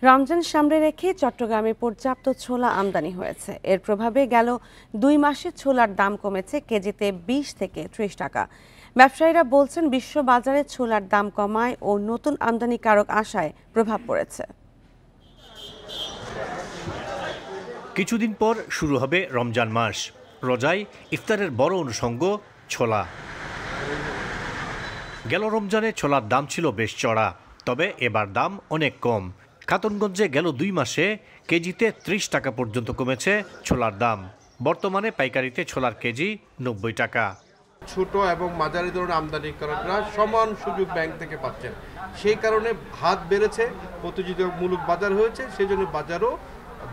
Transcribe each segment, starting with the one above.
রমজান সামনে রেখে চট্টগ্রামে পর্যাপ্ত ছোলা আমদানি হয়েছে। এর প্রভাবে গেল 2 মাসে ছোলার দাম কমেছে কেজিতে 20 থেকে 30 টাকা। ব্যবসায়ীরা বলছেন বিশ্ব বাজারে ছোলার দাম কমায় ও নতুন আমদানিকারক আশায় প্রভাব পড়েছে। কিছুদিন পর শুরু হবে রমজান মাস। রোজায় ইফতারের বড় অনুষঙ্গ ছোলা। গেল রমজানে ছোলার দাম ছিল বেশ চড়া, তবে এবার দাম অনেক কম। খাতুনগঞ্জে গেল 2 মাসে কেজিতে 30 টাকা পর্যন্ত কমেছে ছোলার দাম। বর্তমানে পাইকারিতে ছোলার কেজি 90 টাকা। ছোট এবং মাঝারি ধরনের আমদানিকারকরা সমান সুযোগ ব্যাংক থেকে পাচ্ছেন, সেই কারণে হাত বেড়েছে, প্রতিযোগিতামূলক বাজার হয়েছে, সেই জন্য বাজারও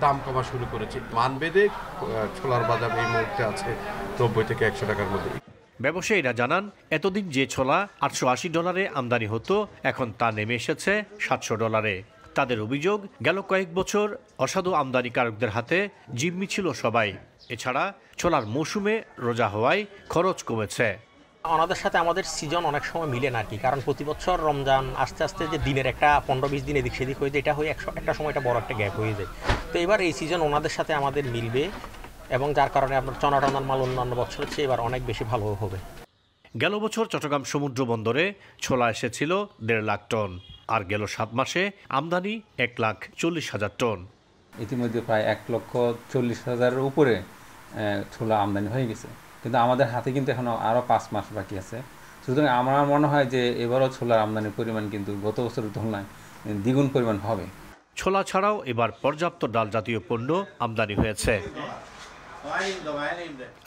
দাম কমা শুরু করেছে। মানভেদে ছোলার বাজার এই মুহূর্তে আছে 90 থেকে 100 টাকার মধ্যে। ব্যবসায়ীরা জানান, এতদিন যে ছোলা $880 আমদানি হতো, এখন তা নেমে এসেছে $700। তাদের অভিযোগ, গেল কয়েক বছর অসাধু আমদানিকারকদের হাতে জিম্মি ছিল সবাই। এছাড়া ছোলার মৌসুমে রোজা হওয়ায় খরচ কমেছে। ওনাদের সাথে আমাদের সিজন অনেক সময় মিলে না আর কি, কারণ প্রতি বছর রমজান আস্তে আস্তে যে দিনের একটা 15-20 দিন এদিক সেদিক হয়ে যায়, এটা হয়ে একটা সময় একটা বড় একটা গ্যাপ হয়ে যায়। তো এবার এই সিজন ওনাদের সাথে আমাদের মিলবে এবং যার কারণে আপনার চনাটনার মাল অন্যান্য বছরের চেয়ে এবার অনেক বেশি ভালো হবে। গেল বছর চট্টগ্রাম সমুদ্র বন্দরে ছোলা এসেছিল 1.5 লাখ টন, আর গেল 7 মাসে আমদানি 1,40,000 টন। ইতিমধ্যে প্রায় 1,40,000-এর উপরে ছোলা আমদানি হয়ে গেছে, কিন্তু আমাদের হাতে কিন্তু এখনো আরও 5 মাস বাকি আছে। সুতরাং আমার মনে হয় যে এবারও ছোলার আমদানির পরিমাণ কিন্তু গত বছরের তুলনায় দ্বিগুণ পরিমাণ হবে। ছোলা ছাড়াও এবার পর্যাপ্ত ডাল জাতীয় পণ্য আমদানি হয়েছে।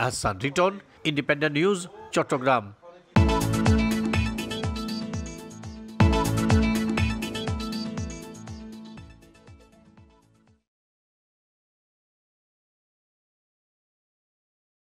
Ahsan Riton, Independent News, Chittagong.